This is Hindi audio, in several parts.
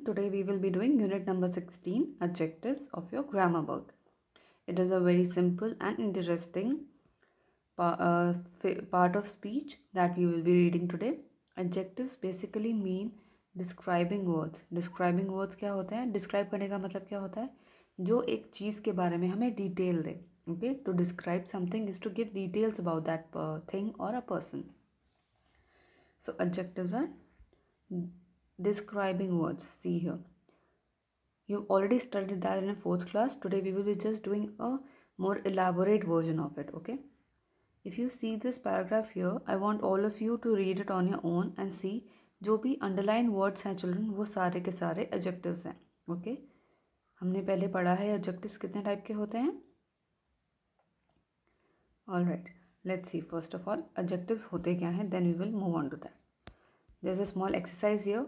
Today we will be doing unit number 16, adjectives of your grammar work. It is a very simple and interesting part of speech that we will be reading today. Adjectives basically mean describing words. Describing words क्या होते हैं? Describe करने का मतलब क्या होता है? जो एक चीज़ के बारे में हमें detail they. Okay, to describe something is to give details about that thing or a person. So adjectives are describing words. See here. You've already studied that in a 4th class. Today we will be just doing a more elaborate version of it, okay? If you see this paragraph here, I want all of you to read it on your own and see जो भी underline words हैं children वो सारे के सारे adjectives हैं, okay? हमने पहले पढ़ा है adjectives कितने टाइप के होते हैं? Alright, let's see. First of all, adjectives होते क्या हैं? Then we will move on to that. There's a small exercise here.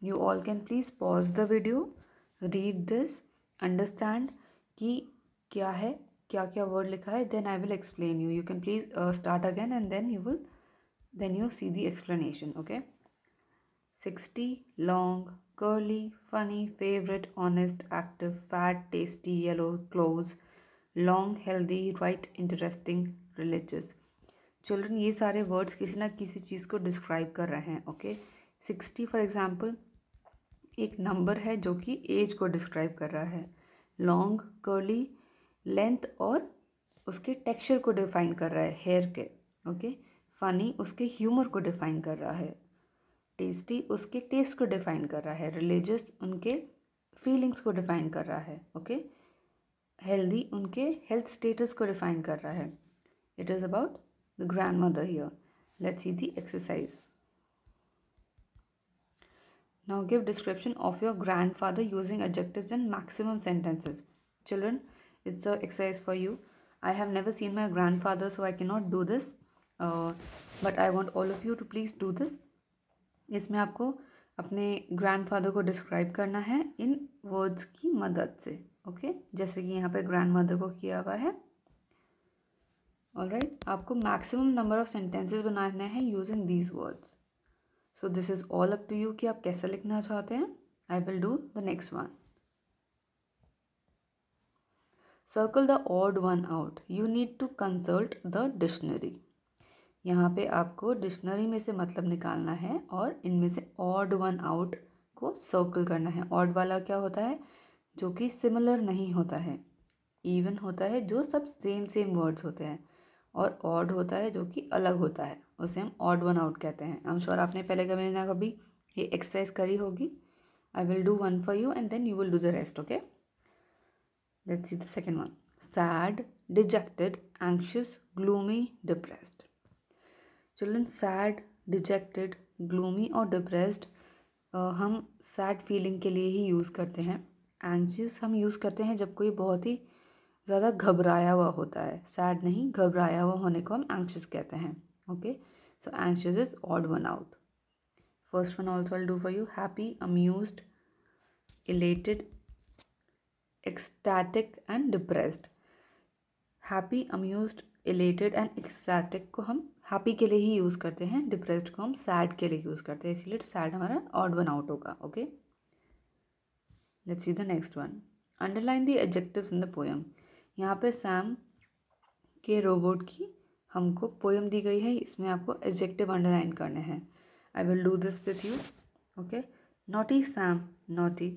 You all can please pause the video, read this, understand कि क्या है, क्या क्या word लिखा है, then I will explain you. You can please start again and then you see the explanation, okay? 60, long, curly, funny, favorite, honest, active, fat, tasty, yellow, close, long, healthy, right, interesting, religious. Children, ये सारे words किसी ना किसी चीज़ को describe कर रहे हैं, okay? 60 for example एक नंबर है जो कि एज को डिस्क्राइब कर रहा है. लॉन्ग, कर्ली, लेंथ और उसके टेक्सचर को डिफाइन कर रहा है हेयर के. ओके. फनी उसके ह्यूमर को डिफाइन कर रहा है. टेस्टी उसके टेस्ट को डिफाइन कर रहा है. रिलीजियस उनके फीलिंग्स को डिफाइन कर रहा है. ओके. हेल्दी उनके हेल्थ स्टेटस को डिफाइन कर रहा है. It is about the grand mother here. Let's see the exercise. Now give description of your grandfather using adjectives in maximum sentences. Children, it's an exercise for you. I have never seen my grandfather, so I cannot do this. But I want all of you to please do this. इसमें आपको अपने grandfather को describe करना है in words की मदद से. Okay? जैसे कि यहाँ पे grandmother को किया हुआ है. Alright? आपको maximum number of sentences बनाने हैं using these words. So this is all up to you कि आप कैसा लिखना चाहते हैं. I will do the next one. Circle the odd one out. You need to consult the dictionary. यहाँ पे आपको डिक्शनरी में से मतलब निकालना है और इनमें से odd one out को सर्कल करना है. odd वाला क्या होता है? जो कि सिमिलर नहीं होता है. even होता है जो सब सेम वर्ड्स होते हैं और odd होता है जो कि अलग होता है. उसे हम odd one out कहते हैं. आई एम श्योर आपने पहले कभी ना कभी ये एक्सरसाइज करी होगी. I will do one for you and then you will do the rest. Okay. Let's see the second one. Sad, dejected, anxious, gloomy, depressed. Children, sad, dejected, gloomy और डिप्रेस्ड हम सैड फीलिंग के लिए ही यूज़ करते हैं. एंग्शियस हम यूज़ करते हैं जब कोई बहुत ही ज़्यादा घबराया हुआ होता है. सैड नहीं, घबराया हुआ होने को हम एंग्शियस कहते हैं. Okay, so anxious is odd one out. First one also I'll do for you. Happy, amused, elated, ecstatic and depressed. Happy, amused, elated and ecstatic को हम happy के लिए ही यूज़ करते हैं. depressed को हम sad के लिए यूज़ करते हैं. इसलिए sad हमारा odd one out होगा. Okay. Let's see the next one. Underline the adjectives in the poem. यहाँ पे सैम के रोबोट की हमको पोएम दी गई है. इसमें आपको एडजेक्टिव अंडरलाइन करने हैं. I will do this with you. Okay. Naughty Sam, naughty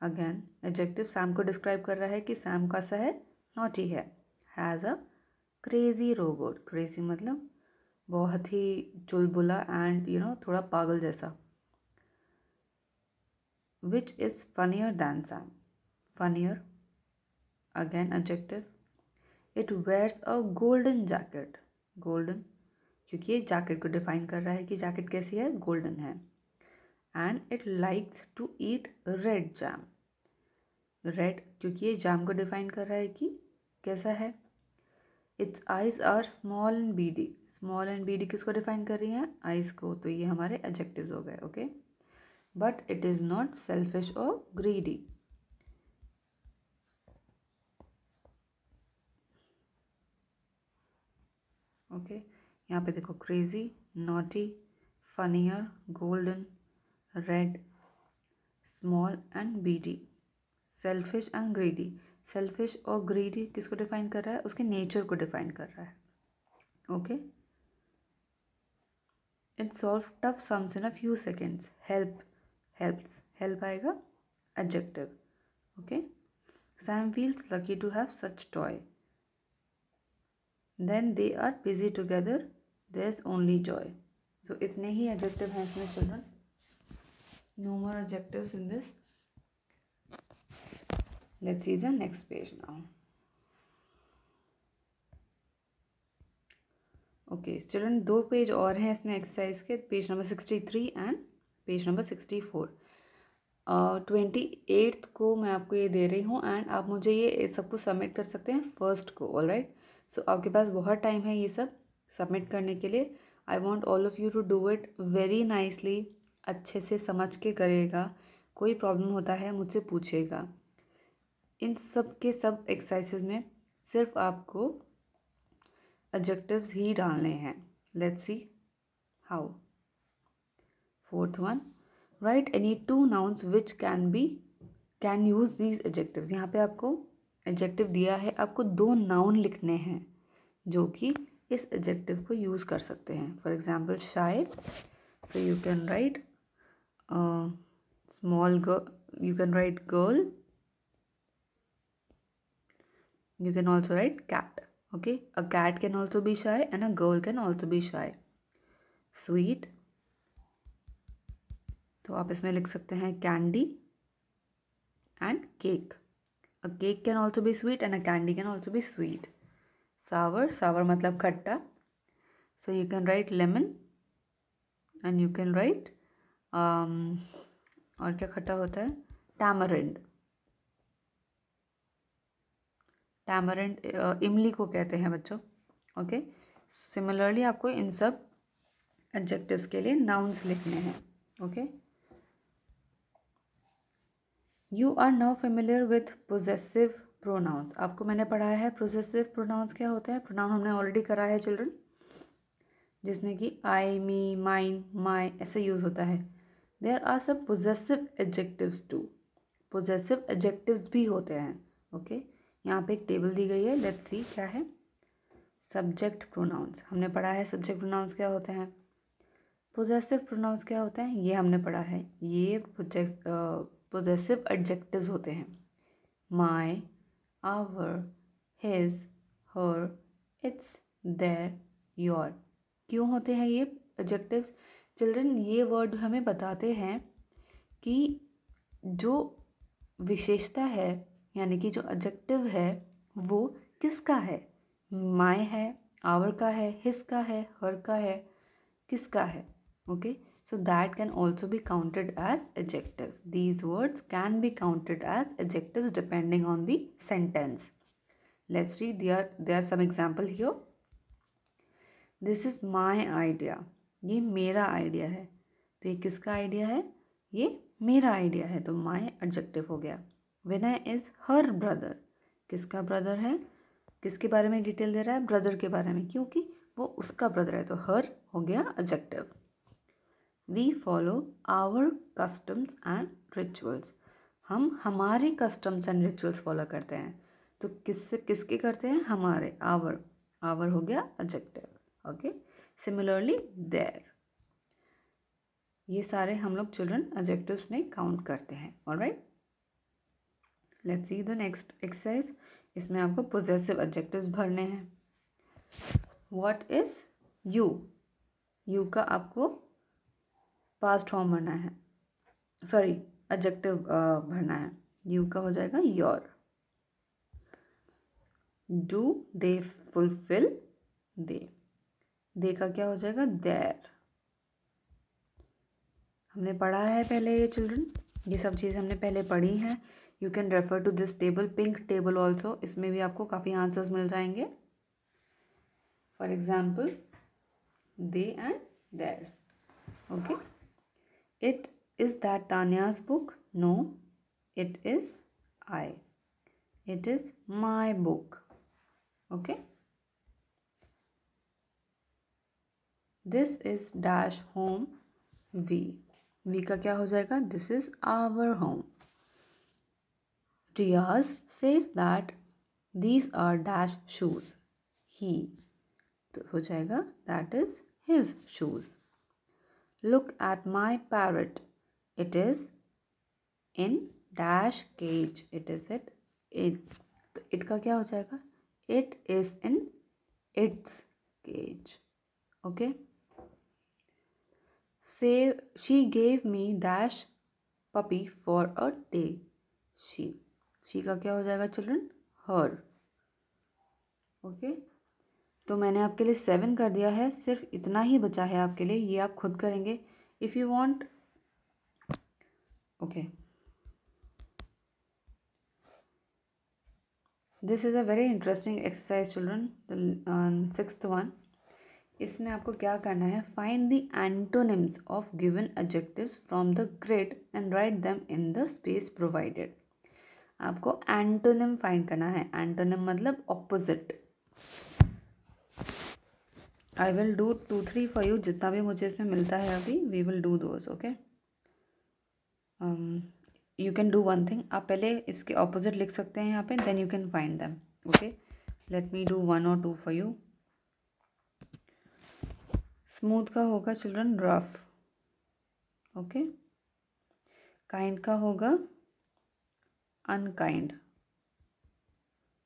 again adjective Sam को डिस्क्राइब कर रहा है कि सैम कैसा है, नॉटी है. Has a crazy robot. Crazy मतलब बहुत ही चुलबुला एंड थोड़ा पागल जैसा. Which is funnier than Sam. Funnier again adjective. It wears a golden jacket. Golden क्योंकि ये जैकेट को डिफाइन कर रहा है कि जैकेट कैसी है, गोल्डन है. And it likes to eat red jam. Red क्योंकि ये जैम को डिफाइन कर रहा है कि कैसा है. Its eyes are small and beady. Small and beady किसको डिफाइन कर रही हैं, आइज को. तो ये हमारे एडजेक्टिव्स हो गए. Okay. But it is not selfish और ग्रीडी. ओके. यहाँ पे देखो crazy, naughty, funnier, golden, red, small and beady, selfish and greedy. Selfish और ग्रीडी किसको डिफाइन कर रहा है? उसके नेचर को डिफाइन कर रहा है। Okay, it solve tough sums in a few seconds. Help, helps, help आएगा adjective. Okay, Sam feels lucky to have such toy, then they are busy together, there is only joy. So इतने ही एडजेक्टिव हैं इसमें children, no more adjectives in this. Let's see the next page now. Okay children, 2 page और हैं इसमें एक्सरसाइज के, page number 63 and page number 64। 28 को मैं आपको ये दे रही हूँ एंड आप मुझे ये सबको सबमिट कर सकते हैं 1st को। ऑलराइट, सो आपके पास बहुत टाइम है ये सब सबमिट करने के लिए। I want all of you to do it very nicely, अच्छे से समझ के करेगा। कोई प्रॉब्लम होता है मुझसे पूछेगा। इन सब के सब एक्सरसाइजेज में सिर्फ आपको एडजेक्टिव्स ही डालने हैं। Let's see how. 4th one, right any 2 nouns which can use these adjectives. यहाँ पे आपको एडजेक्टिव दिया है, आपको 2 नाउन लिखने हैं जो कि इस एडजेक्टिव को यूज कर सकते हैं। For example shy, so you can write small girl, you can write girl, you can also write cat. Okay, a cat can also be shy and a girl can also be shy. Sweet, तो आप इसमें लिख सकते हैं candy and cake. A cake can also be sweet and a candy can also be sweet. Sour, sour मतलब खट्टा, so you can write lemon and you can write और क्या खट्टा होता है? tamarind. टैमरिंड इमली को कहते हैं बच्चों। ओके, सिमिलरली आपको इन सब एडजेक्टिव्स के लिए नाउन्स लिखने हैं। Okay, you are now familiar with possessive pronouns. आपको मैंने पढ़ाया है पोजेसिव प्रोनाउंस क्या होता है। प्रोनाउन हमने ऑलरेडी करा है चिल्ड्रन, जिसमें कि आई, मी, माइन, माई ऐसे यूज होता है। There are some possessive adjectives too, possessive adjectives भी होते हैं। ओके, यहाँ पे एक टेबल दी गई है, लेट्स सी क्या है। सब्जेक्ट प्रोनाउंस हमने पढ़ा है, सब्जेक्ट प्रोनाउंस क्या होते हैं। पोजेसिव प्रोनाउंस क्या होते हैं ये हमने पढ़ा है। ये पोजेसिव एडजेक्टिव्स होते हैं। My, our, his, her, its, their, your. क्यों होते हैं ये एडजेक्टिव्स चिल्ड्रन? ये वर्ड हमें बताते हैं कि जो विशेषता है, यानी कि जो एडजेक्टिव है वो किसका है। माय है, आवर का है, हिज का है, हर का है, किसका है। Okay, so that can also be counted as adjectives. These words can be counted as adjectives depending on the sentence. Let's read, there are some example here. This is my idea, ये मेरा आइडिया है। तो ये किसका आइडिया है? ये मेरा आइडिया है, तो माई एडजेक्टिव हो गया। विनय इज हर ब्रदर, किसका ब्रदर है? किसके बारे में डिटेल दे रहा है? ब्रदर के बारे में, क्योंकि वो उसका ब्रदर है, तो हर हो गया adjective. We follow our customs and rituals, हम हमारे कस्टम्स एंड रिचुअल्स फॉलो करते हैं। तो किसके करते हैं? हमारे, आवर, आवर हो गया एडजेक्टिव। ओके, सिमिलरली देयर, ये सारे हम लोग चिल्ड्रन एडजेक्टिव्स में काउंट करते हैं। Alright, let's see the next exercise. इसमें आपको पोजेसिव एडजेक्टिव्स भरने हैं। व्हाट इज यू, यू का आपको पास्ट फॉर्म भरना है, सॉरी एडजेक्टिव भरना है। यू का हो जाएगा योर। डू दे फुलफिल, दे का क्या हो जाएगा? देयर। हमने पढ़ा है पहले ये चिल्ड्रन, ये सब चीज़ हमने पहले पढ़ी हैं। You can refer to this table, pink table also, इसमें भी आपको काफ़ी आंसर्स मिल जाएंगे। For example they and theirs. Okay, it is that Tanya's book, no it is I, it is my book. Okay, this is dash home we, we का क्या हो जाएगा, this is our home. Riyaz says that these are dash shoes. He तो हो जाएगा that is his shoes. Look at my parrot, it is in dash cage. It is it. तो इट का क्या हो जाएगा, it is in its cage. Okay. Say she gave me dash puppy for a day. She का क्या हो जाएगा चिल्ड्रन, हर. ओके. तो मैंने आपके लिए 7 कर दिया है, सिर्फ इतना ही बचा है आपके लिए, ये आप खुद करेंगे if you want. Okay. This is a very interesting exercise children, the 6th one. इसमें आपको क्या करना है, find the antonyms of given adjectives from the grid and write them in the space provided. आपको एंटोनिम फाइंड करना है. एंटोनिम मतलब opposite. I will do 2-3 for you. जितना भी मुझे इसमें मिलता है अभी, we will do those. Okay. You can do one thing. आप पहले इसके ऑपोजिट लिख सकते हैं यहाँ पे, then you can find them. Okay. Let me do 1 or 2 for you. Smooth का होगा चिल्ड्रन रफ. ओके. काइंड का होगा unkind.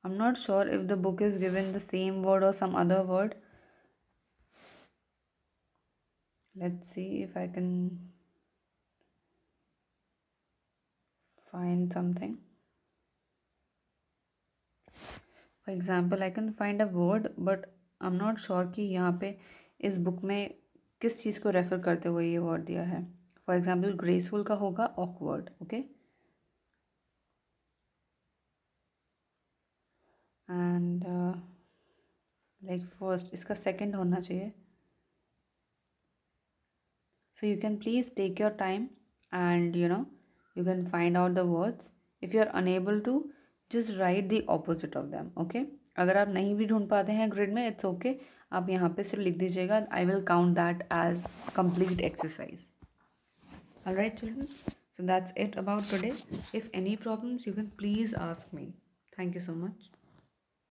I am not sure if the book is given the same word और some other word. Let's see if I can find something. For example, I can find a word but I'm not sure कि यहाँ पे इस बुक में किस चीज़ को रेफर करते हुए ये वर्ड दिया है. फॉर एग्जाम्पल ग्रेसफुल का होगा awkward. Okay. And like first इसका सेकंड होना चाहिए. So you can please take your time and you can find out the words. If you are unable to, just write the opposite of them. Okay. अगर आप नहीं भी ढूंढ पाते हैं ग्रिड में, इट्स ओके. आप यहाँ पे सिर्फ लिख दीजिएगा. I will count that as complete exercise. Alright children, so that's it about today. If any problems, you can please ask me. Thank you so much.